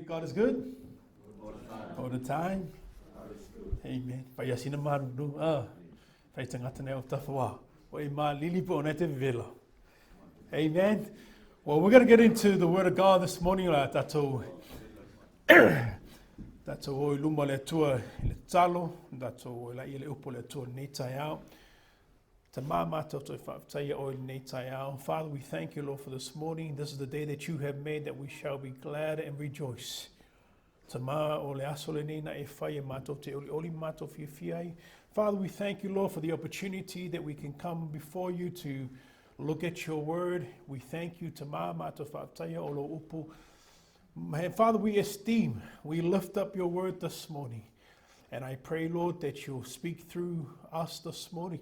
God is good? All the time. Amen. Faia sina maru. Fai tangata nei o tawhawā. O e mā lilipo nei te vela. Amen. Well, we're going to get into the Word of God this morning. Tatou o luma le tua le talo. Tatou o la i le upo le tua nei tai au. Te māmata o whaatai o nei tai au. Father, we thank you, Lord, for this morning. This is the day that you have made, that we shall be glad and rejoice. Te mā o le aso le nei na e FAIA mātou te oli mātou whiawhiai. Father, we thank you, Lord, for the opportunity that we can come before you to look at your word. We thank you, te mā mātou whaatai o lo upu. And Father, we esteem, we lift up your word this morning. And I pray, Lord, that you'll speak through us this morning.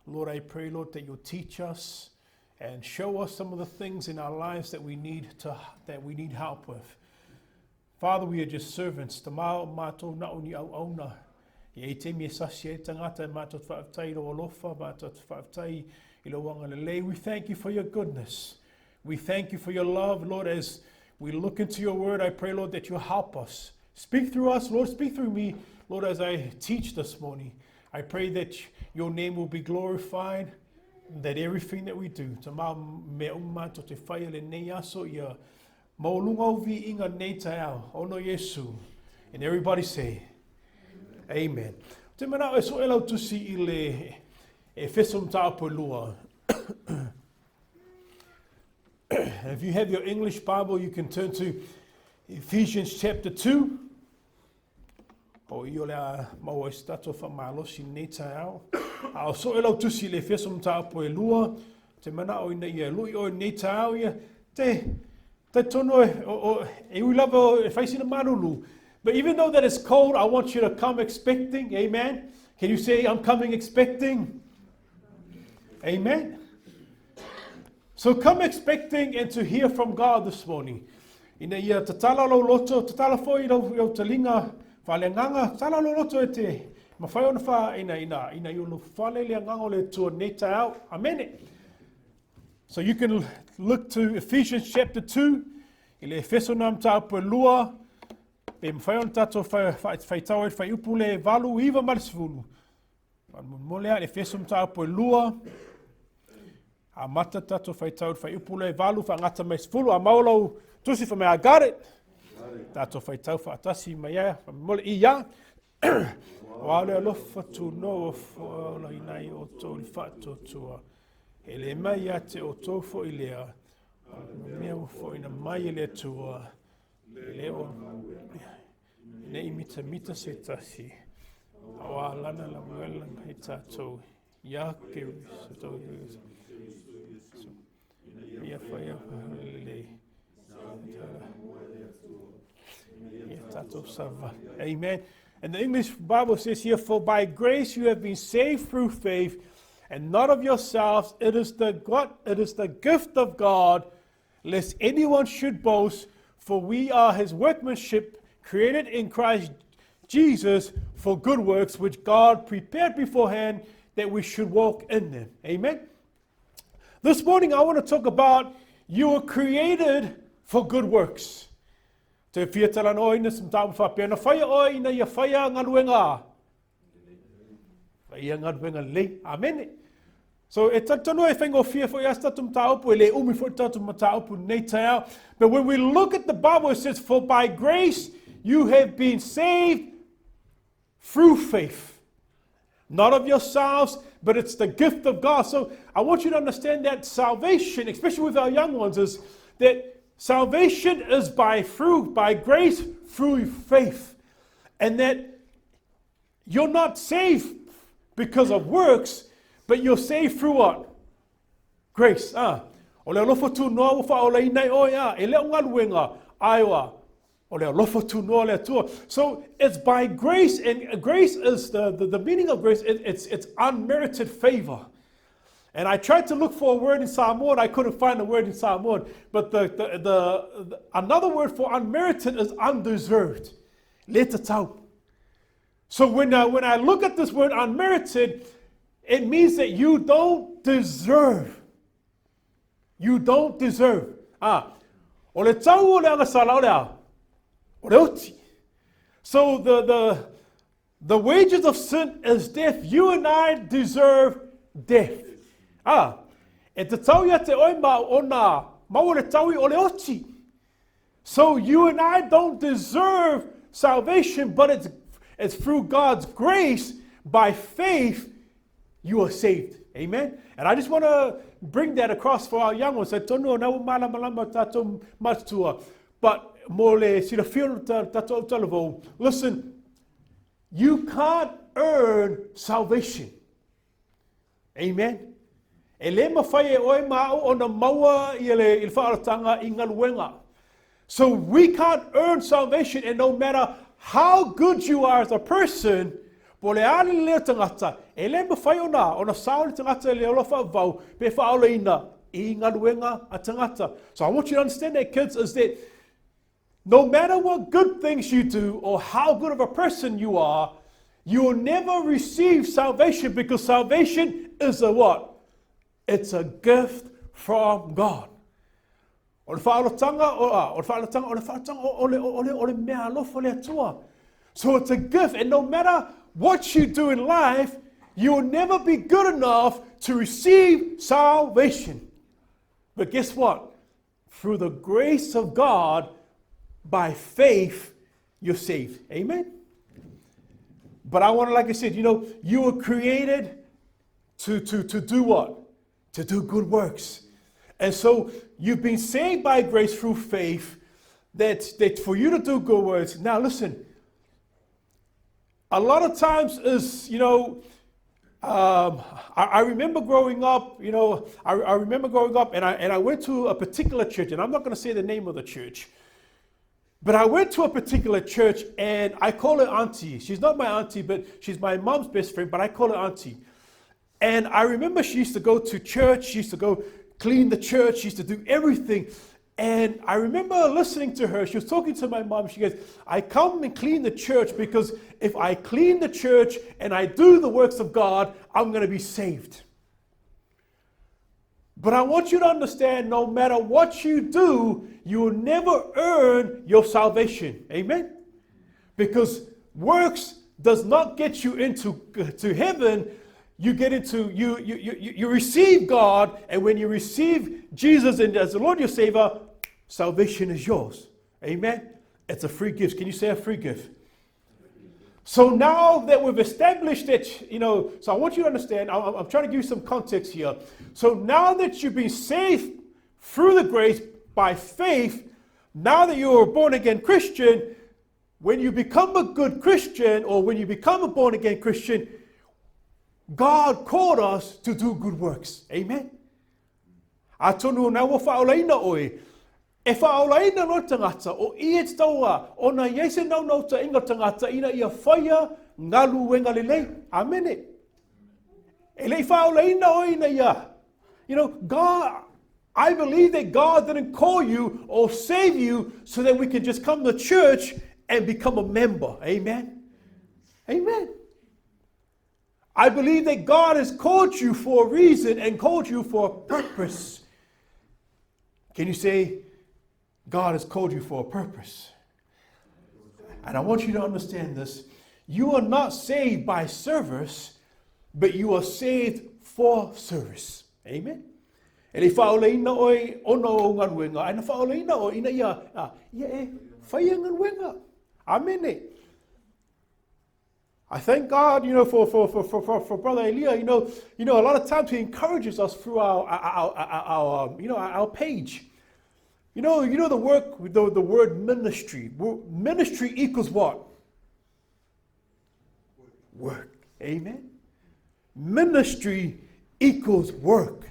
Lord, I pray, Lord, that you'll teach us and show us some of the things in our lives that we need help with. Father, we are just servants. Te mā mātou na uni au auna. I te me sasi e tangata mātou whaatai lo alofa, mātou whaatai I lo wanga LELEI. We thank you for your goodness. We thank you for your love, Lord, as we look into your word. I pray, Lord, that you'll help us. Speak through us, Lord. Speak through me, Lord, as I teach this morning. I pray that your name will be glorified, that everything that we do, te mā me umātou te FAIA le nei aso ia maulunga o vi inga nei tai au, ono Iesu. And everybody say, Amen. Te mana e so e lau tusi I le Efeso mtaapolua. If you have your English Bible, you can turn to Ephesians chapter 2. O I o lea mau e Upu Faamalosi nei tai au. Ao so e lau tusi le Efeso mtaapolua. Te mana o ina ia lui o nei tai au ia. Te tono e ui lava e whaisina marulu. But even though that it's cold, I want you to come expecting. Amen. Can you say, I'm coming expecting? Amen. So come expecting and to hear from God this morning. Ina ia te tala lo loto, te tala fo I lau te linga, whalenganga, tala lo loto e te. Ma whai ona wha ina I ulu whale le nganga le tua nei tai au. Amen. So you can look to Ephesians chapter 2. I le Efeso nam taapolua. Pe mwhai ona tatou whai tau e whai upu le valu iwa marisifulu. Molea le Efeso mtaapolua. A mata tatou whai tau whai upu le valu wha ngata marisifulu. A maulau tusi wha mea got it. Tatou whai tau wha tasi mai ea. Mole I ia. Wale alofa tunoa faaolaina I outou li faatuatua. E le mai a te outou fo I lea. Mea fo ina mai le tua. Le o nei mitamita se tasi. Awa lana la muela I tatou. Ia Keriso Iesu. Ia FAIA LELEI. Ia tatou savavali. Amen. And the English Bible says here, for by grace you have been saved through faith, and not of yourselves. It is the gift of God, lest anyone should boast. For we are his workmanship, created in Christ Jesus for good works, which God prepared beforehand that we should walk in them. Amen. This morning I want to talk about you were created for good works. Te whiatala no ina simtamu whapena whaia oi ina ia whaia GALUEGA. Whaia GALUEGA LELEI. Amen. So e tatano e whengo fia fo ias tatum taupu, e le umi fo tatum taupu nei tai au. But when we look at the Bible, it says, for by grace you have been saved through faith. Not of yourselves, but it's the gift of God. So I want you to understand that salvation, especially with our young ones, is that salvation is by grace through faith. And that you're not saved because of works, but you're saved through what? Grace. O le alofa tunoa o faaolaina o ia. E leo GALUEGA aiwa. O le alofa tunoa le atua. So it's by grace, and grace is the meaning of grace. It's unmerited favor. And I tried to look for a word in Samoan. I couldn't find a word in Samoan. But the another word for unmerited is undeserved. Le tatou. So when I look at this word unmerited, it means that you don't deserve. You don't deserve. O le tau o le anga sala o le au. o le oti. So the wages of sin is death. You and I deserve death. E te tau ia te oima o nā mau le tau o le oti. So you and I don't deserve salvation, but it's through God's grace, by faith, you are saved. Amen? And I just want to bring that across for our young ones. But listen, you can't earn salvation. Amen? So we can't earn salvation, and no matter how good you are as a person, so I want you to understand that, kids, is that no matter what good things you do or how good of a person you are, you will never receive salvation, because salvation is a what? It's a gift from God. So it's a gift, and no matter what you do in life, you will never be good enough to receive salvation. But guess what? Through the grace of God, by faith, you're saved. Amen? But I want to, like I said, you were created to do what? To do good works. And so you've been saved by grace through faith, that for you to do good works. Now listen, a lot of times is, I remember growing up, I remember growing up, and I went to a particular church, and I'm not going to say the name of the church, but I went to a particular church, and I call her auntie. She's not my auntie, but she's my mom's best friend, but I call her auntie. And I remember she used to go to church, she used to go clean the church, she used to do everything. And I remember listening to her. She was talking to my mom. She goes, I come and clean the church because if I clean the church and I do the works of God, I'm going to be saved. But I want you to understand, no matter what you do, you will never earn your salvation. Amen? Because works does not get you into heaven. You get into, you receive God, and when you receive Jesus as the Lord your Savior, salvation is yours. Amen? It's a free gift. Can you say a free gift? So now that we've established that, so I want you to understand, I'm trying to give you some context here. So now that you've been saved through the grace by faith, now that you're a born again Christian, when you become a good Christian, or when you become a born again Christian, God called us to do good works. Amen? Atonu na wo faaolaina oe. E faaolaina no tangata o iet taua o na yese nau nau ta inga tangata ina ia FAIA GALUEGA LELEI. Amen. E lei faaolaina oe na ia. God, I believe that God didn't call you or save you so that we can just come to church and become a member. Amen? Amen. I believe that God has called you for a reason and called you for a purpose. Can you say, God has called you for a purpose? And I want you to understand this. You are not saved by service, but you are saved for service. Amen? E faaolaina oi ono o galuega. Ana faaolaina o ina ia FAIA galuega. Amen. I thank God, for Brother Elia. A lot of times he encourages us through our page. The word ministry. Ministry equals what? Work. Amen. Ministry equals work.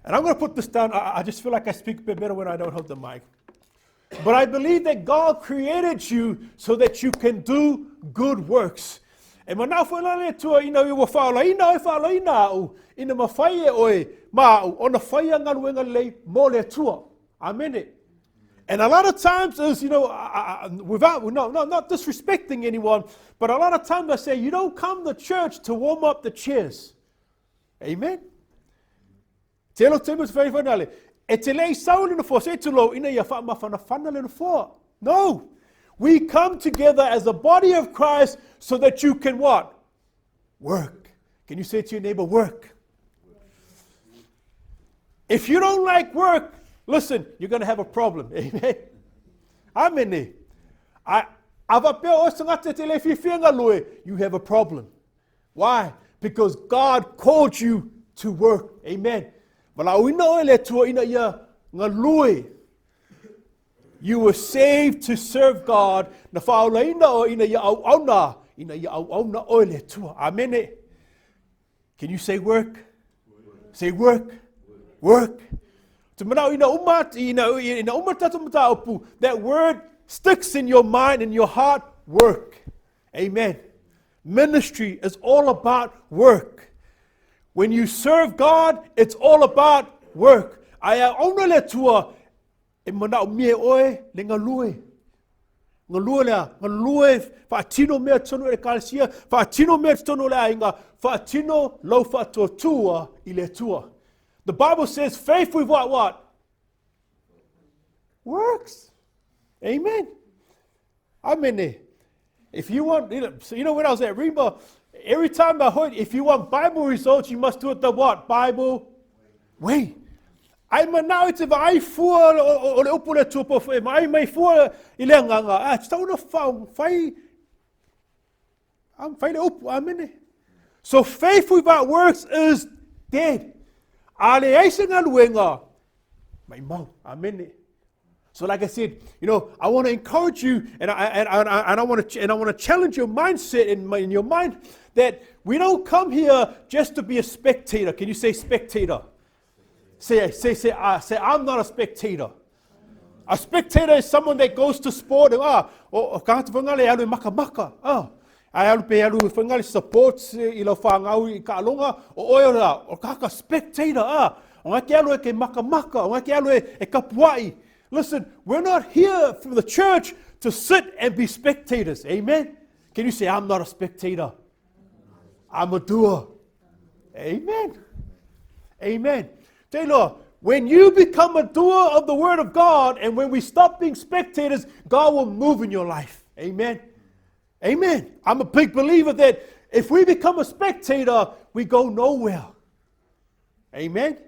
And I'm going to put this down. I just feel like I speak a bit better when I don't hold the mic. But I believe that God created you so that you can do good works. E mana whanale tua ina iwa whaolaina au ina mawhaie oe mau ona whaia galuega lelei mo le atua. Amen. And a lot of times is, without, not disrespecting anyone, but a lot of times I say, you don't come to church to warm up the chairs. Amen. Telo temus very whanale. E te lei sauni na fo se tulo ina ia wha mawhana whana le na fo. No. We come together as a body of Christ so that you can what? Work. Can you say to your neighbor, work? If you don't like work, listen, you're going to have a problem. Amen. Amen. You have a problem. Why? Because God called you to work. Amen. You were saved to serve God. Na faaolaina ina ia outou ina ia outou ole tua. Amen. Can you say work? Say work. Work. That word sticks in your mind and your heart. Work. Amen. Ministry is all about work. When you serve God, it's all about work. Aya ona le tua e mana o mie oe le ngalue. Ngalue lea, ngalue faatino mea tonu e kalesia, faatino mea tonu le ainga, faatino lau faatuatua I le tua. The Bible says faith with what? Works. Amen. Amen. If you want, when I was at Rima, every time I heard, if you want Bible results, you must do it the what? Bible way. I'm now it's if I fool or the Upu Faamalosi, I may fool ilanganga. It's not found. I'm fine. Amen. So faith without works is dead. Amen. So like I said, I want to encourage you, and I want to challenge your mindset in your mind that we don't come here just to be a spectator. Can you say spectator? Say, I'm not a spectator. A spectator is someone that goes to sport and ai alu pe alu whangali supports I lo whangau I ka alonga o oera o kaka spectator o ngaki alu e ke maka o ngaki alu e kapuai. Listen, we're not here for the church to sit and be spectators. Amen? Can you say, I'm not a spectator? I'm a doer. Amen. Amen. Taylor, when you become a doer of the Word of God and when we stop being spectators, God will move in your life. Amen. Amen. I'm a big believer that if we become a spectator, we go nowhere. Amen.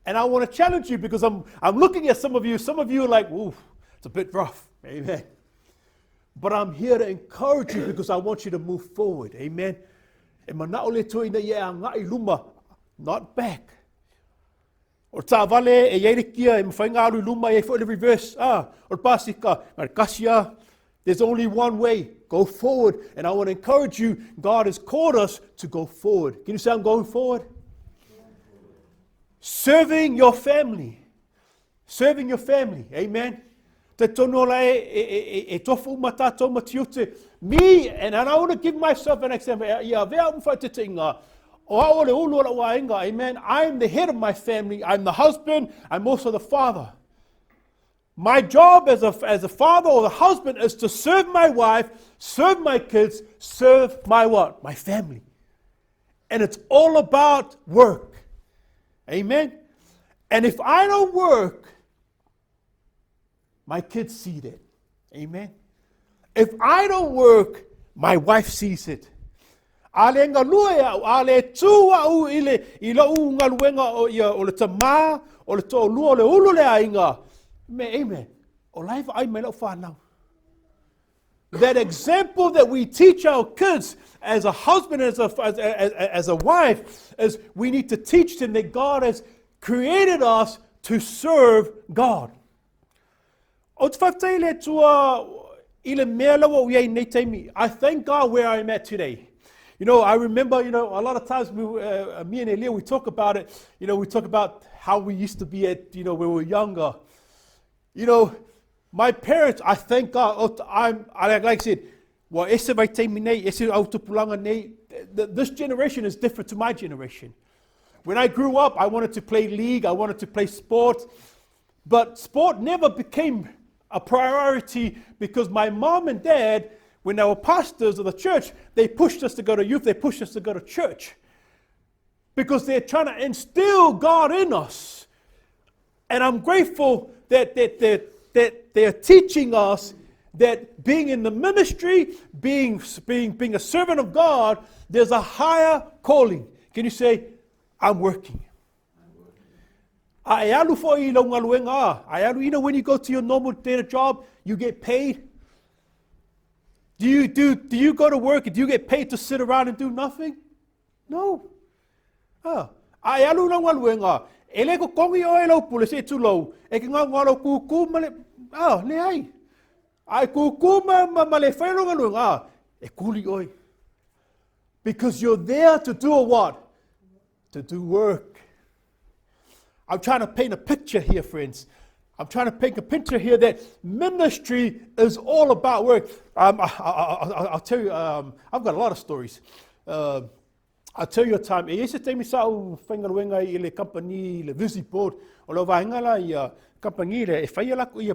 And I want to challenge you because I'm looking at some of you. Some of you are like, ooh, it's a bit rough. Amen. But I'm here to encourage you because I want you to move forward. Amen. Not back. Or savavali e yeirikia e mwhainga aru luma e fo reverse. Or pasika, markasia. There's only one way. Go forward. And I want to encourage you, God has called us to go forward. Can you say I'm going forward? Serving your family. Serving your family. Amen. Te tonoa e tofu matatou matiute. Me, and I want to give myself an example. Amen. I'm the head of my family. I'm the husband. I'm also the father. My job as a father or the husband is to serve my wife, serve my kids, serve my what? My family. And it's all about work. Amen? And if I don't work, my kids see that. Amen? If I don't work, my wife sees it. Ale ngaluea, ale tua u ile ilo u ngaluenga o ia o le tama o le to lua o le ulu le ainga. Amen. O life I may not find now. That example that we teach our kids as a husband, as a wife, is we need to teach them that God has created us to serve God. I thank God where I'm at today. I remember, a lot of times me and Elia, we talk about it. We talk about how we used to be at, when we were younger. My parents, I thank God, like I said, this generation is different to my generation. When I grew up, I wanted to play league, I wanted to play sport, but sport never became a priority because my mom and dad, when they were pastors of the church, they pushed us to go to youth, they pushed us to go to church because they're trying to instill God in us. And I'm grateful that they're teaching us that being in the ministry, being a servant of God, there's a higher calling. Can you say, I'm working? You know, when you go to your normal day job, you get paid. Do you go to work and do you get paid to sit around and do nothing? No. Ele ko kongi o e lau pule se tu lau. E ki ngā ngaro kuku male. Le ai. Ai kuku male whailonga lunga. E kuli oi. Because you're there to do a what? To do work. I'm trying to paint a picture here, friends. I'm trying to paint a picture here that ministry is all about work. I'll tell you, I've got a lot of stories. I'll tell you a time. E ese te mi sau whangaruenga I le company, le Visi board, o lo vaingala I company le e FAIA lako I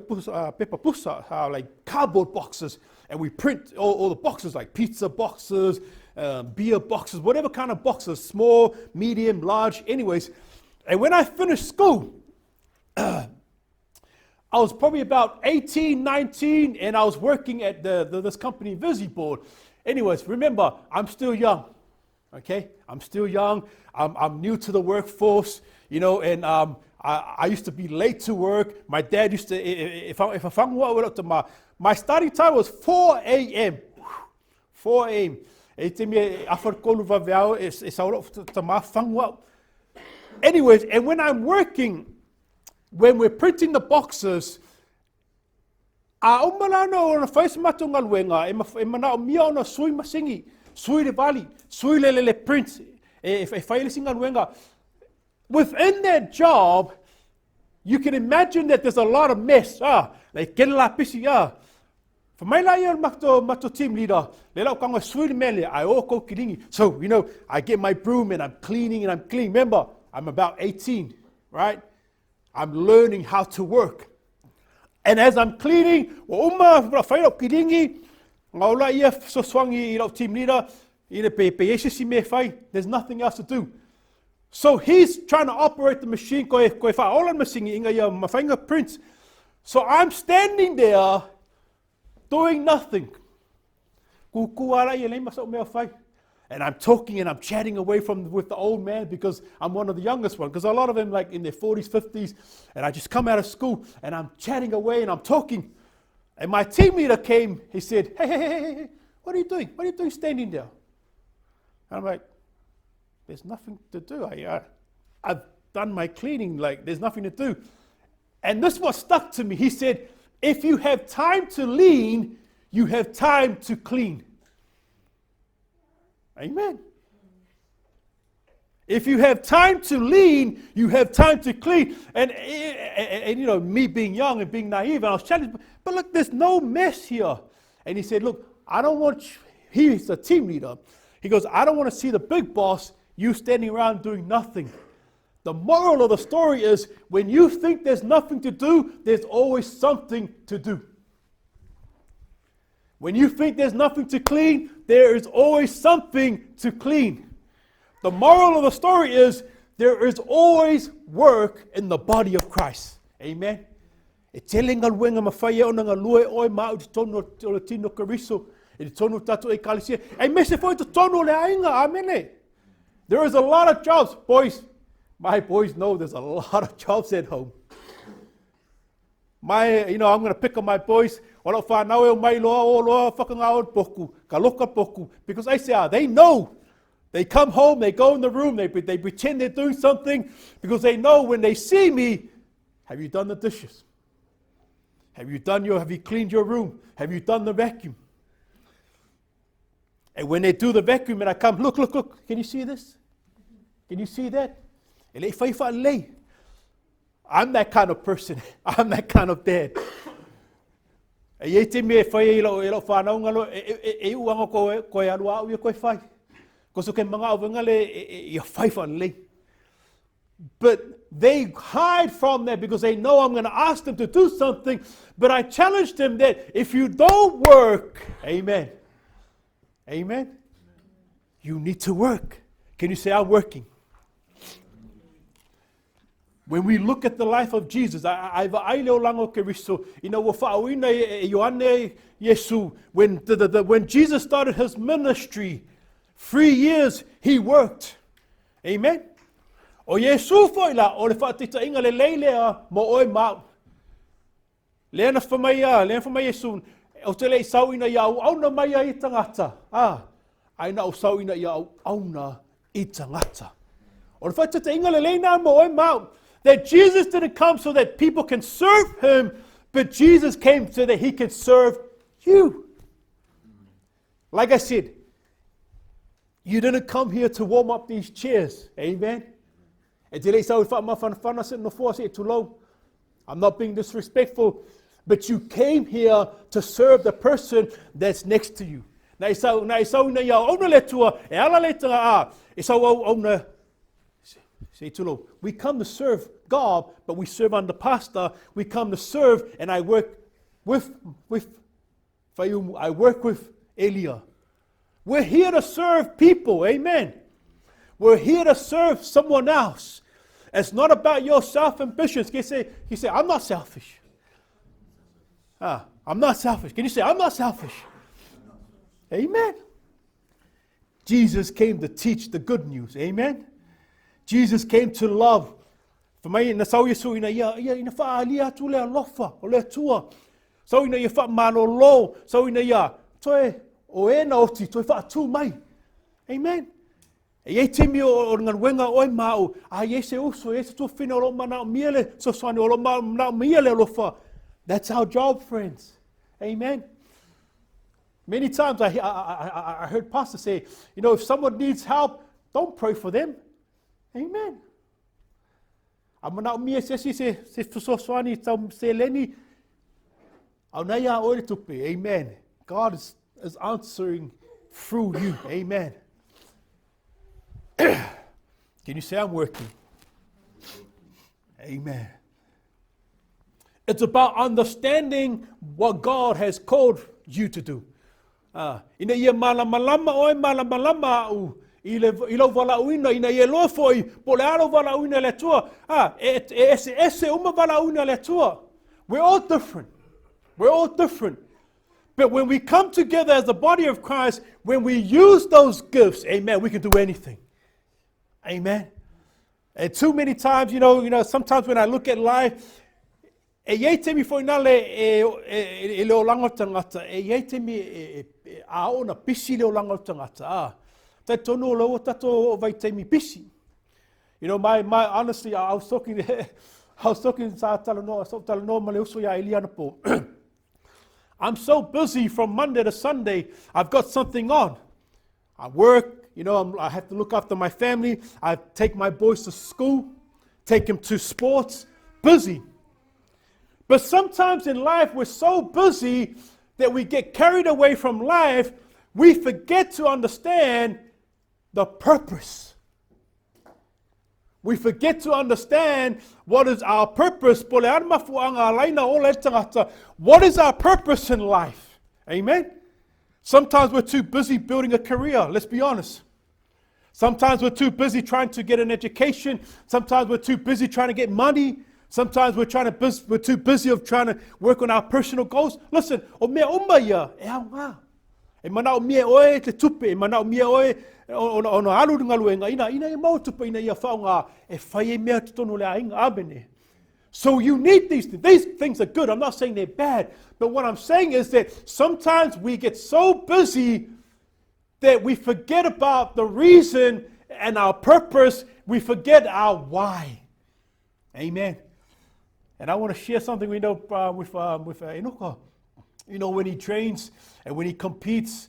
pepa pusa, like cardboard boxes, and we print all the boxes, like pizza boxes, beer boxes, whatever kind of boxes, small, medium, large, anyways. And when I finished school, I was probably about 18, 19, and I was working at this company, Visi board. Anyways, remember, I'm still young. Okay, I'm still young. I'm new to the workforce, you know, and I used to be late to work. My dad used to, if I found what to my starting time was 4 a.m. 4 a.m. Anyways, and when I'm working, when we're printing the boxes, sui le vali, sui le print, within that job, you can imagine that there's a lot of mess. Like get la pisi For my mato team leader, I oko kiringi. So, you know, I get my broom and I'm cleaning. Remember, I'm about 18, right? I'm learning how to work. And as I'm cleaning, team leader, there's nothing else to do. So he's trying to operate the machine, my fingerprints. So I'm standing there doing nothing. And I'm talking and I'm chatting away with the old man because I'm one of the youngest ones. Because a lot of them like in their 40s, 50s. And I just come out of school and I'm chatting away and I'm talking. And my team leader came, he said, hey, what are you doing? What are you doing standing there? And I'm like, there's nothing to do. I've done my cleaning, like there's nothing to do. And this was stuck to me. He said, if you have time to lean, you have time to clean. Amen. If you have time to lean, you have time to clean. And you know, me being young and being naive, and I was challenged, but look, there's no mess here. And he said, look, I don't want you, he's a team leader. He goes, I don't want to see the big boss, you standing around doing nothing. The moral of the story is, when you think there's nothing to do, there's always something to do. When you think there's nothing to clean, there is always something to clean. The moral of the story is, there is always work in the body of Christ. Amen. There is a lot of jobs, boys. My boys know there's a lot of jobs at home. I'm going to pick on my boys. Because I say, they know. They come home, they go in the room, they pretend they're doing something because they know when they see me, have you done the dishes? Have you cleaned your room? Have you done the vacuum? And when they do the vacuum and I come, look, can you see this? Can you see that? I'm that kind of person. I'm that kind of dad. But they hide from that because they know I'm going to ask them to do something. But I challenge them that if you don't work, amen, you need to work. Can you say, I'm working? When we look at the life of Jesus, I leo lango Keriso, wa faaolaina Ioane Iesu, when Jesus started his ministry, 3 years he worked. Amen. O Iesu foila, o le whaatita inga LELEI lea mo oi mau. Lena whamaia Iesu, o te lei sauina ia auna mai I tangata. Aina o sauina ia auna I tangata. O le whaatita inga LELEI na mo oi mau. That Jesus didn't come so that people can serve him, but Jesus came so that he can serve you. Like I said, you didn't come here to warm up these chairs. Amen. I'm not being disrespectful, but you came here to serve the person that's next to you. We come to serve God, but we serve under pastor. We come to serve, and I work with Elia. We're here to serve people, amen. We're here to serve someone else. It's not about your self-ambitions. Can you say, I'm not selfish? I'm not selfish. Can you say, I'm not selfish? Amen. Jesus came to teach the good news, amen. Jesus came to love. Na sau Iesu ina ina faalia tu le alofa o le tua. Sau ina ia faamalolo, sau ina ia toe o na oti toe faatu mai. Amen. E temi o ngaruenga oi mau, ye se uso ye se tu fina o mana miele so swani o mana miele alofa. That's our job, friends. Amen. Many times I heard pastors say, if someone needs help, don't pray for them. Amen. Amana mia se swani se leni. Aunaya oi tupe. Amen. God is answering through you. Amen. Can you say I'm working? Amen. It's about understanding what God has called you to do. Ina ia malamalama oi malamalama au. Ilo valauina ina ia loa foi po le alo valauina le tua. Ese uma valauina le tua. We're all different. We're all different. But when we come together as the body of Christ, when we use those gifts, amen, we can do anything. Amen. And too many times, sometimes when I look at life, e te mi foi nale e leo lango tangata, e te mi a ona pisi leo lango tangata. Te tono lo tato vai te mi pisi. My honestly, I was talking sa talanoa male uso ya Eliana po. I'm so busy from Monday to Sunday. I've got something on. I work. I have to look after my family. I take my boys to school, take them to sports. Busy. But sometimes in life, we're so busy that we get carried away from life. We forget to understand the purpose. We forget to understand what is our purpose. What is our purpose in life? Amen? Sometimes we're too busy building a career, let's be honest. Sometimes we're too busy trying to get an education. Sometimes we're too busy trying to get money. Sometimes we're too busy of trying to work on our personal goals. Listen, o mea umaya e aunga. E mana o mea oe te tupe, e mana o mea oe o no alu ngaluenga ina e mau tupe ina ia whaunga e whai e mea tutono le ainga abene. So you need these things. These things are good. I'm not saying they're bad. But what I'm saying is that sometimes we get so busy that we forget about the reason and our purpose. We forget our why. Amen. And I want to share something we know with Enoka. When he trains and when he competes,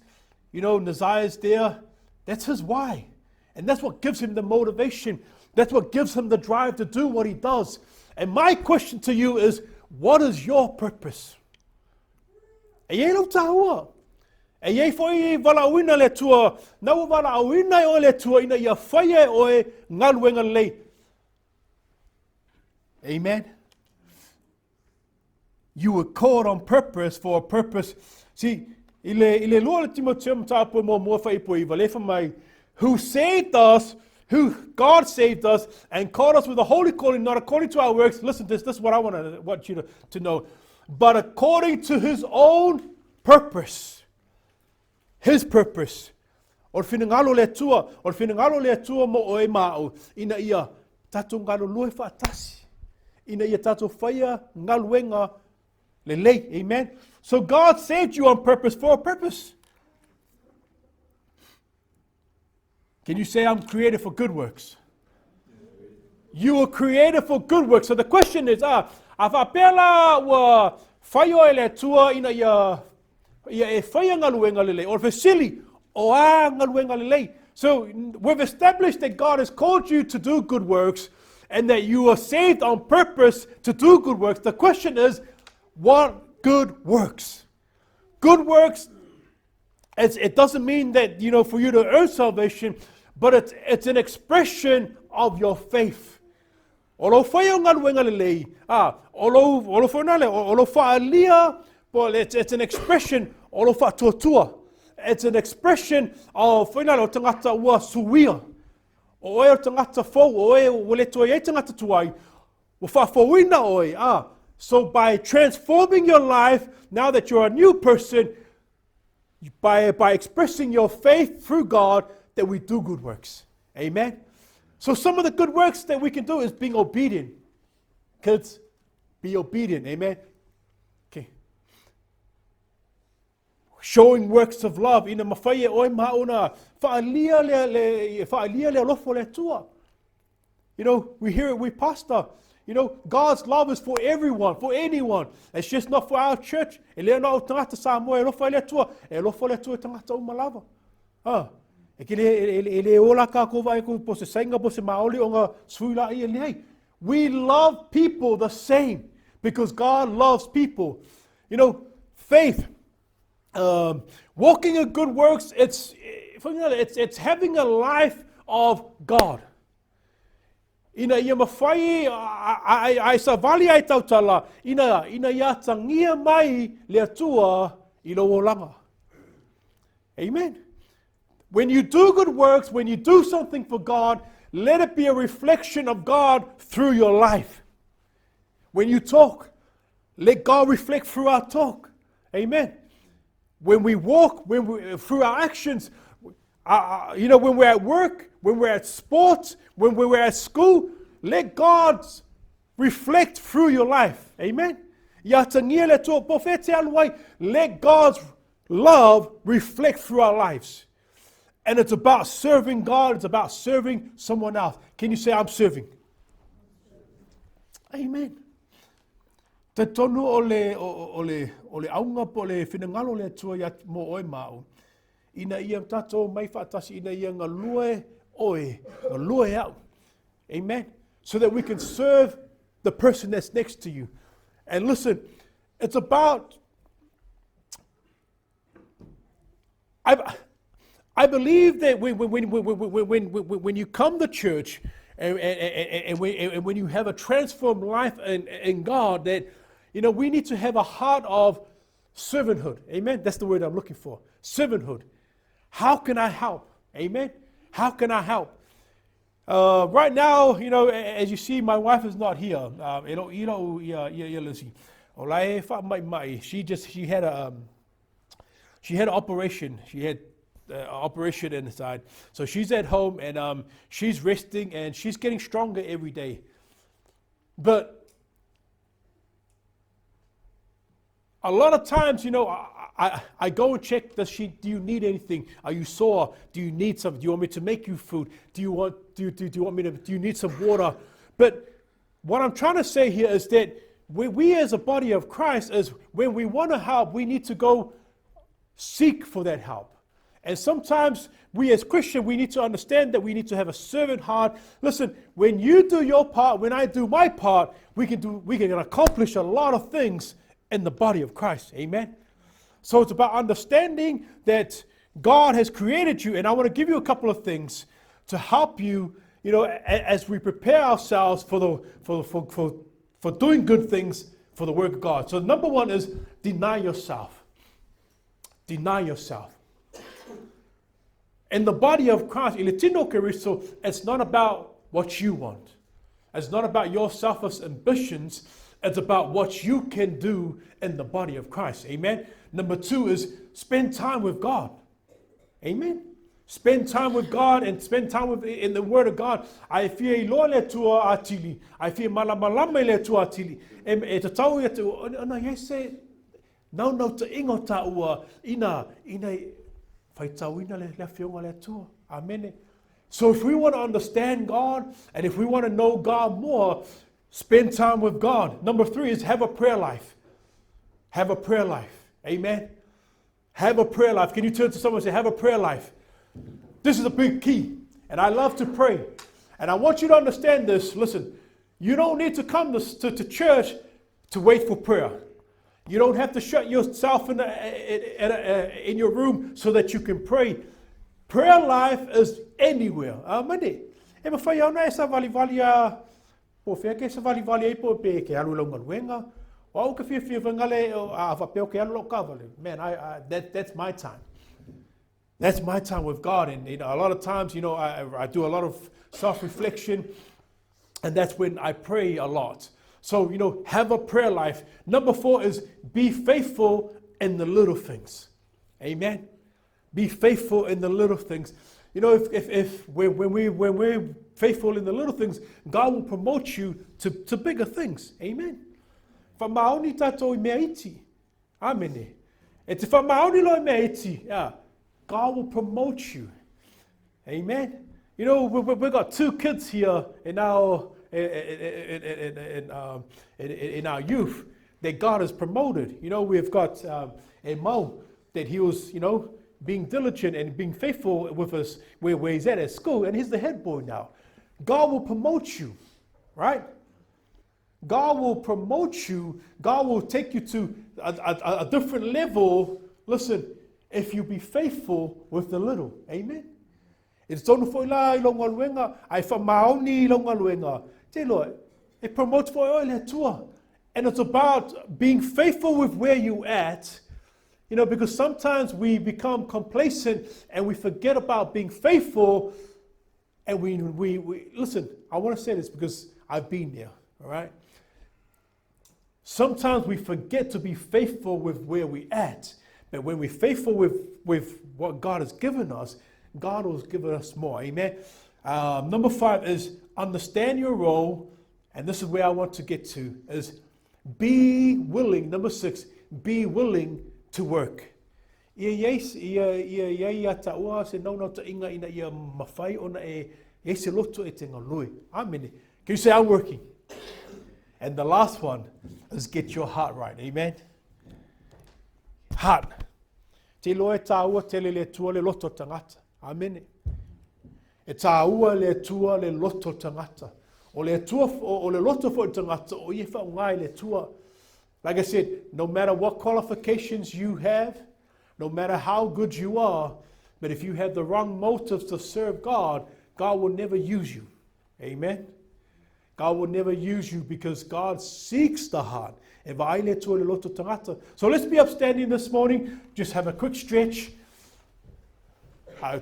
Nazaya's there. That's his why. And that's what gives him the motivation. That's what gives him the drive to do what he does. And my question to you is, what is your purpose? E lo tahua. E foi valauina le tua, na valauina o le tua ina ia FAIA o e ngaluenga lei. Amen. You were called on purpose for a purpose. See, ile lua le Timotheo mtapo mo fai po iva le mai, who saved us, who God saved us and called us with a holy calling, not according to our works. Listen, this is what I want you to know. But according to his own purpose. His purpose. O whinangalo le tua mo o e mao, ina ia tatou ngalo lue whaatasi. Ina ia tatou FAIA GALUEGA LELEI. Amen. So God saved you on purpose for a purpose. Can you say I'm created for good works? You were created for good works. So the question is, awhapela wa whaio ele tua ina ia e whaia galuenga lelei, or fesili o a galuenga lelei. So we've established that God has called you to do good works and that you are saved on purpose to do good works. The question is, what good works? Good works, it doesn't mean that, for you to earn salvation, but it's an expression of your faith. Olo whaia galuenga lelei, olo whanale, olo whaalia, well, it's an expression, olo faatuatua. It's an expression of whainalo tangata ua suia. O e o tangata fau, o e wale tua e tangata tuai, o faauina oe. So by transforming your life, now that you're a new person, by expressing your faith through God, that we do good works. Amen? So some of the good works that we can do is being obedient. Kids, be obedient. Amen? Okay. Showing works of love. Ina mawhaia oe mauna. Faalia le alofa le tua. We hear it, we pastor. God's love is for everyone, for anyone. It's just not for our church. E lea na o tangata Samoa, e lofa le tua. E lofa le tua tangata o malava. We love people the same because God loves people. Faith, walking in good works, it's having a life of God. Ina ia mawhai ai savavali ai tautala, ina ia tangia mai le atua I loa langa. Amen. When you do good works, when you do something for God, let it be a reflection of God through your life. When you talk, let God reflect through our talk. Amen. When we walk, through our actions, when we're at work, when we're at sports, when we're at school, let God reflect through your life. Amen. Let God's love reflect through our lives. And it's about serving God. It's about serving someone else. Can you say, I'm serving? Amen. Te tonu ole aunga po le whinangalo le tua ia mo oe mau. Ina ia tatou mai whaatasi ina ia ngā lue oe, ngā lue au. Amen. So that we can serve the person that's next to you. And listen, it's about... I believe that when you come to church and when you have a transformed life in God, that we need to have a heart of servanthood. Amen. That's the word I'm looking for. Servanthood. How can I help? Amen. How can I help? Right now, as you see, my wife is not here. She had an operation. She had operation inside. So she's at home and she's resting and she's getting stronger every day. But a lot of times, I go and check, do you need anything? Are you sore? Do you need something? Do you want me to make you food? Do you need some water? But what I'm trying to say here is that we as a body of Christ, is when we want to help, we need to go seek for that help. And sometimes we as Christians, we need to understand that we need to have a servant heart. Listen, when you do your part, when I do my part, we can accomplish a lot of things in the body of Christ. Amen. So it's about understanding that God has created you, and I want to give you a couple of things to help you, as we prepare ourselves for doing good things for the work of God. So number one is deny yourself. Deny yourself. In the body of Christ, i le tino Keriso, it's not about what you want. It's not about your selfish ambitions. It's about what you can do in the body of Christ. Amen. Number 2 is spend time with God. Amen. Spend time with God and spend time in the Word of God. I feel lo le tua atili. I feel malamalama le tua atili. E te tau e te ona yese no te ingo ta ua ina fai tau ina le fionga le tua. Amen. So if we want to understand God and if we want to know God more, spend time with God. Number 3 is have a prayer life. Have a prayer life. Amen. Have a prayer life. Can you turn to someone and say, have a prayer life? This is a big key. And I love to pray. And I want you to understand this. Listen, you don't need to come to church to wait for prayer. You don't have to shut yourself in your room so that you can pray. Prayer life is anywhere. Amen. E ma fai ana e savavali po fea ke savavali ai po pe ke alu longa luenga. O ka fia vangale a vapeo ke alu lokavale. Man, that's my time. That's my time with God. And a lot of times, I do a lot of self-reflection, and that's when I pray a lot. So, have a prayer life. Number 4 is be faithful in the little things. Amen. Be faithful in the little things. If when we're faithful in the little things, God will promote you to bigger things. Amen. Whamaoni tatou I mea iti. Amen. E te whamaoni lo I mea iti. Yeah. God will promote you. Amen. We've got 2 kids here in our in our youth that God has promoted. We've got Mo that he was, being diligent and being faithful with us where he's at school, and he's the head boy now. God will promote you, right? God will promote you. God will take you to a different level. Listen, if you be faithful with the little. Amen. It's tonu foi la I longa luenga, ai whamaoni longa luenga. Te loa, it promotes for oil Atua. And it's about being faithful with where you at. Because sometimes we become complacent and we forget about being faithful. And we listen, I want to say this because I've been there, all right? Sometimes we forget to be faithful with where we at. But when we're faithful with what God has given us, God will give us more. Amen. Number 5 is understand your role. And this is where I want to get to, is be willing. Number 6, be willing to work. Ia taua se no te inga ina ia mawhai ona e se loto e te ngalui. Amen. Can you say I'm working? And the last one is get your heart right. Amen. Heart. Te loe taua te le tua le loto tangata. Amen. E taua le tua le loto tangata. O le tua o le loto fo tangata o ie wha ngai le tua. Like I said, no matter what qualifications you have, no matter how good you are, but if you have the wrong motives to serve God, God will never use you. Amen. God will never use you because God seeks the heart. So let's be upstanding this morning. Just have a quick stretch. And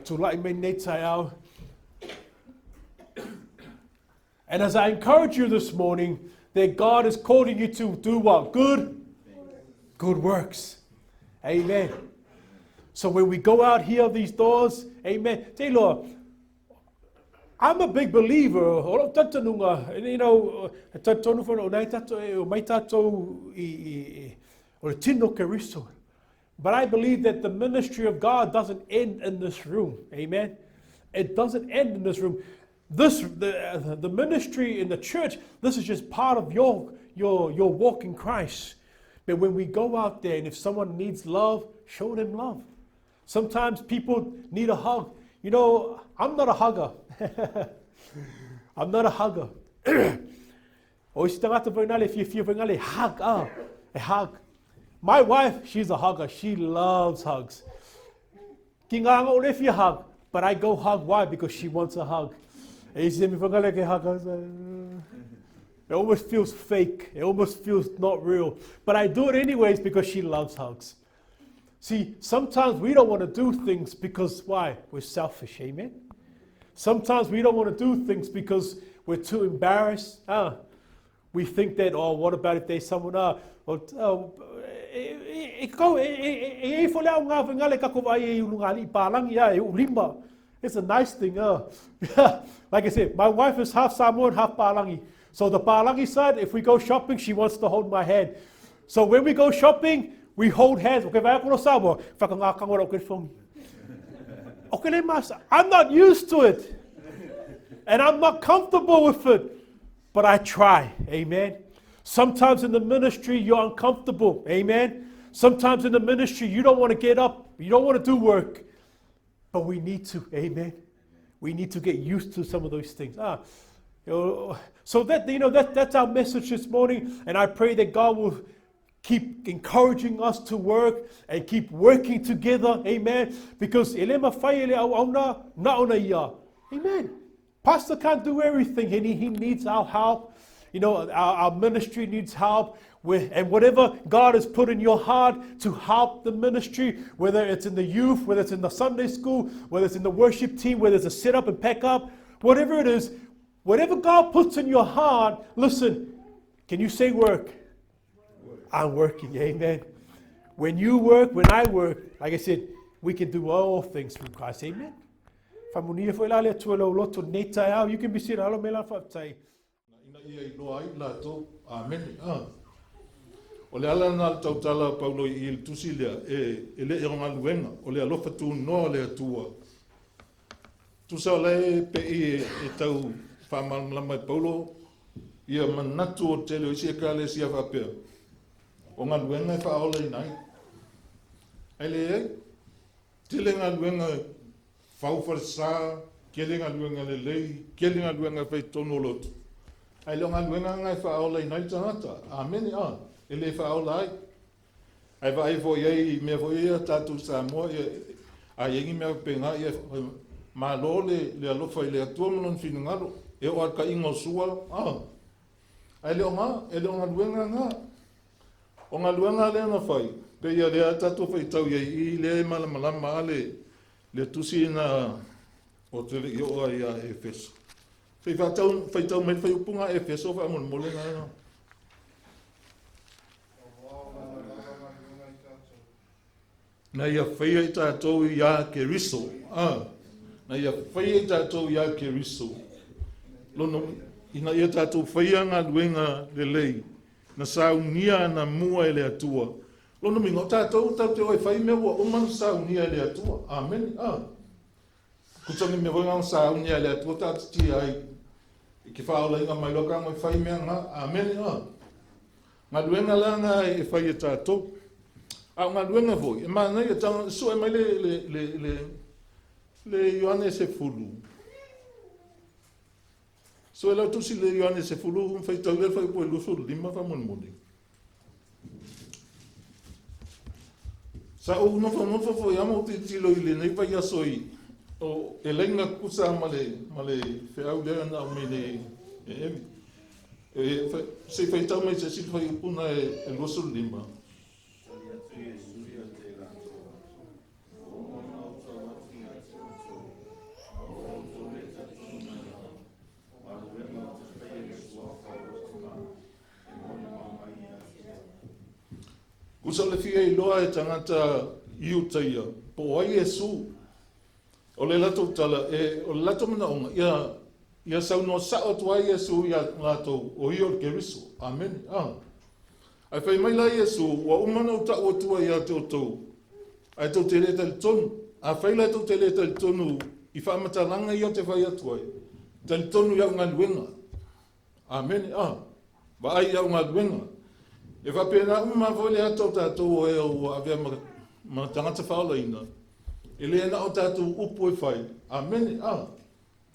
as I encourage you this morning, that God is calling you to do what? Good works. Amen. So when we go out here these doors, amen. Taylor, I'm a big believer. But I believe that the ministry of God doesn't end in this room. Amen. It doesn't end in this room. The ministry in the church, this is just part of your walk in Christ. But when we go out there and if someone needs love, show them love. Sometimes people need a hug. I'm not a hugger. I'm not a hugger. A hug. My wife, she's a hugger. She loves hugs. But I go hug. Why? Because she wants a hug. It almost feels fake. It almost feels not real. But I do it anyways because she loves hugs. See, sometimes we don't want to do things because, why? We're selfish, amen? Sometimes we don't want to do things because we're too embarrassed. We think that, oh, what about if there's someone, it's a nice thing. Like I said, my wife is half Samoan, half Palangi. So the Palangi side, if we go shopping, she wants to hold my hand. So when we go shopping, we hold hands. I'm not used to it. And I'm not comfortable with it. But I try. Amen. Sometimes in the ministry, you're uncomfortable. Amen. Sometimes in the ministry, you don't want to get up. You don't want to do work. But we need to. Amen. We need to get used to some of those things. So that's our message this morning. And I pray that God will keep encouraging us to work and keep working together. Amen. Because amen. Pastor can't do everything. He needs our help. Our ministry needs help. And whatever God has put in your heart to help the ministry, whether it's in the youth, whether it's in the Sunday school, whether it's in the worship team, whether it's a sit up and pack up, whatever it is, whatever God puts in your heart, listen, can you say work? I'm working, amen. When you work, when I work, like I said, we can do all things through Christ, amen. You can be seen. Amen. O le ala na tautala paulo I il tusilia ele e ronga luenga o le alofa tunoa le Atua. Tusa le pe e tau faamalama paulo ia manatu o tele o sia kale sia fapea. O ngā luenga e faaolaina. Ai le tele ngā luenga faufarsa, kele ngā luenga LELEI, kele ngā luenga faitono lotu. Ai le ngā luenga ngai faaolaina I tangata. Amen. Ele faaolai. Ai vai fo ye me fo ye tatou Samoa a yengi me penga ye malole le alofa le Atua non finungalo e o ka ingo sua. Ai le nga luenga nga. O nga luenga le na fai. Pe ia le tatou fai tau ye I le malama le tusi na o te yo ia Efeso. Fai tau mai fai upunga Efeso fa mon mole na. Na ia FAIA I tatou ia Keriso. Na ia FAIA I tatou ia Keriso. Lono ina ia tatou FAIA ngā luenga LELEI. Na saunia anamua le Atua. Lono mingo tatou te oi fai me ua umanu saunia le Atua. Amen. Kutangi me wanga saunia le Atua tatou ti ai. Ki faaolaina mai loka ngai fai me nga. Amen. Ngā luenga langa e fai tatou. Ngā luenga voi, mana ia tanga so e mai le Ioane se fulu. So e lau tusi le Ioane se fulu, fai tau le fai po e lusu lima fa moni. Sa o nofo foi amo te tilo I le nei vai asoi. O e lenga kusa male feau le ana o mene Evi. Se fai tau mai se sili fai upuna e lusu lima. Usa le fia I loa e tangata iu taia, po ai Iesu. O le lato tala, o le lato mana onga, ia sauno sao tu ai Iesu ia lato o io Keriso. Amen. Ai fai mai la Iesu, wa umana o ta o tua ia te outou. Ai tau te leta le tonu. A fai la tau te leta le tonu, I whaamatalanga ia te whai atuai. Te le tonu iau ngā luenga. Amen. Wa ai iau ngā luenga. E whapena umma le ato tatou e o avea ma tangata faaolaina. E le na o tatou upu e whai. Amen.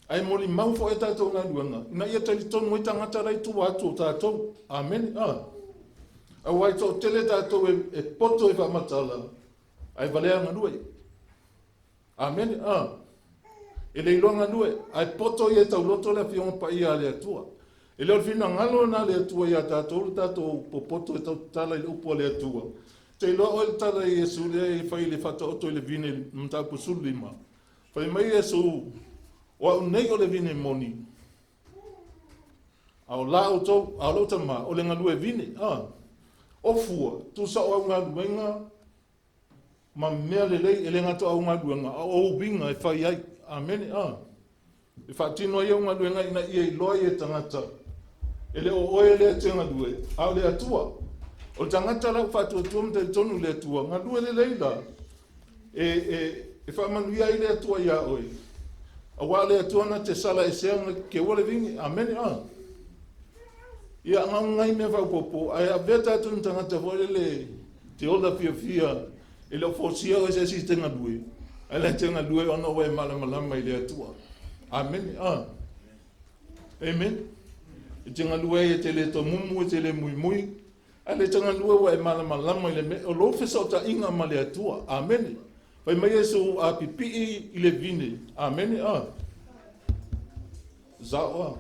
Ai moli mau fo e tatou ngā luenga. Ina ia tali tonu e tangata rai tu atu o tatou. Amen. A wai tō tele tatou e poto e whamatala. Ai valea ngā nue. Amen. E le iloa ngā nue. Ai poto i e tau loto le fionga pa ia le Atua. E leo fina ngalo na le Atua ia tatou popoto e tau tala I upu le Atua. Te loa o le tala i Iesu le whai le whata oto le vine mtapu sulima. Whai mai Iesu o au nei o le vine moni. Au la outou, au lauta ma, o le ngalue vine. O fua, tu sa o ngā luenga, ma mea lelei, ele ngata o ngā luenga, o ubinga e whai ai. Amen. E whaatino i o ngā luenga ina ia i loa i e tangata. Ele o oe le tenga lue, au le atua. O tangata lau faatuatua mta tonu le atua, ngā lue le leila. E whaamanuia i le atua ia oi. A wā le atua na te sala e seanga ke wale vingi. Amen. Ia ngai me whaupopo, ai a veta atu ni tangata wale le te ola fia, ele o fosia o se si tenga lue. Ai le tenga lue ono wai malamalama i le atua. Amen. Amen. I tenga lue e te le to mumu e te le mui. Ai le tenga lue wai malamalama i le me. O lo fesa o ta inga ma le atua. Amen. Pai mai Iesu a pipi i le vine. Amen. Zaoa.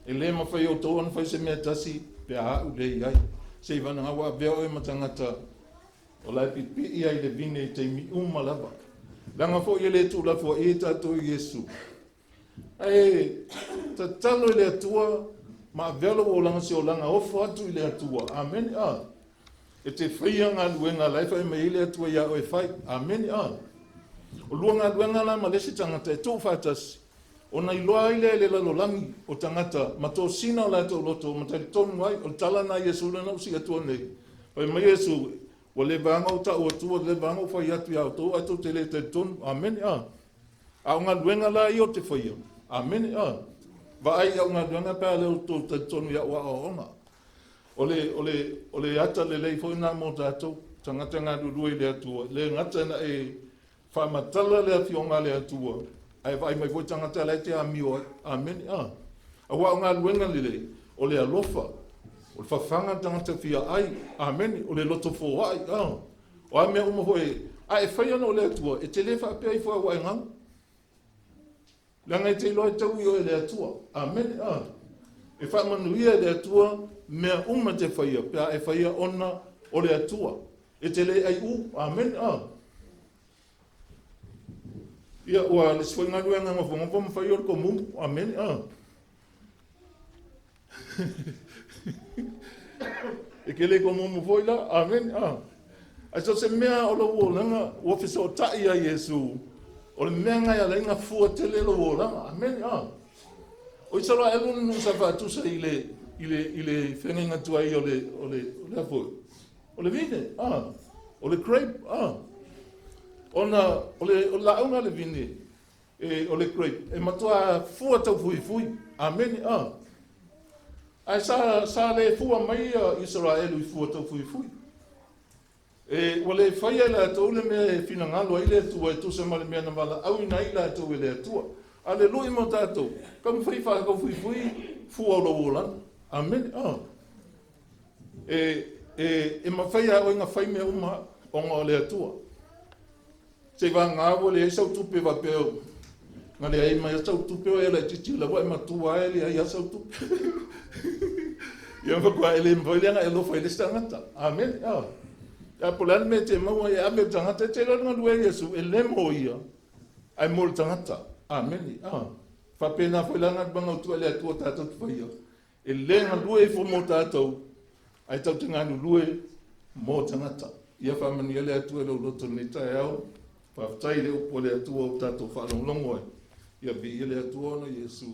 E le ma whai o tō ana whai se mea tasi pe a au le iai. Se iwana ngawa veo e matangata o lai pipi i ai le vine i te mi umalawa. Langa fo i le tū la fo e tatou Iesu. Ai, ta talo i le atua, ma velo o langa si o langa ofo atu i le atua. Amen. E te whaia ngā luenga lai whai mai i le atua ia o e whai. Amen. O lua ngā luenga la ma lesi tangata e tō whātasi. O nei loa i le lalolangi o tangata, ma tō sina o lai tō loto, ma tari tonu ai, o tala na Iesu lana usi atua nei. Whai mai Iesu, o le vanga o ta o atua, le vanga o whai atu ia o tō, atu te le te tonu. Amen. A o ngā luenga la i o te whaia. Amen. Va ai au ngā luenga pēr leo tō te tonu ia ua o onga. O le ata LELEI foi nā mō tātou, tangata ngā rurui le atua. Le ngata na e whamatala le awhionga le atua. Ai vai mai foi tangata le te amio. Amen. A wā ngā luenga LELEI, o le alofa, o le whawhanga tangata whia ai. Amen. O le loto fō ai. O a mea uma hoi, a e whaiana o le atua, e te le whapea i whai ngang. Langa i te loa tau i o le atua. Amen. E whaamanuia le atua, mea uma te whaia, pia e whaia ona o le atua. E te le ai u. Amen. Ia ua le swainga ruenga ngawhonga poma whai o ko mumu. Amen. E ke le ko mumu foila. Amen. A so se mea o lo uolanga, ua whisa o tai a Iesu. O le mea ngai ala inga fua tele lo uolanga. Amen. O i salo elu nu sa whaatusa i le whenga tua i o le afoi. O le vine. O le crepe. O le launga le vine. O le crepe. E matua fua tau fui. Amen. Ai sa le fua mai Israelu i fua tau fui. O le whaia la tau le mea fina ngalo i le tua e tusa ma le mea na wala au ina i la tau i le tua. Aleluia mo tātou. Kam whai whakau fui fua o lo wolan. Amen. E ma whai a o inga whai mea uma o ngā le atua. Se wā ngā wo le sau tupe wa peo. Ngā le ai mai sau tupe o e la titi la wai matua e le ai sau tupe. Ia mwhakua e le mwhoilenga e lofa e le stangata. Amen. Ia polani me te maua e ame tangata te langa lue Iesu e le mo ia. Ai mo le tangata. Amen. Whapena whailanga banga utua le atua tātou te whaia. E le ngā lue e fo mō tātou. Ai tau te ngānu lue mō tangata. Ia whamani le atua le uloto ni tae au. Whaftai le upo le atua o tātou whalonglongo ai. Ia vi le atua no Iesu.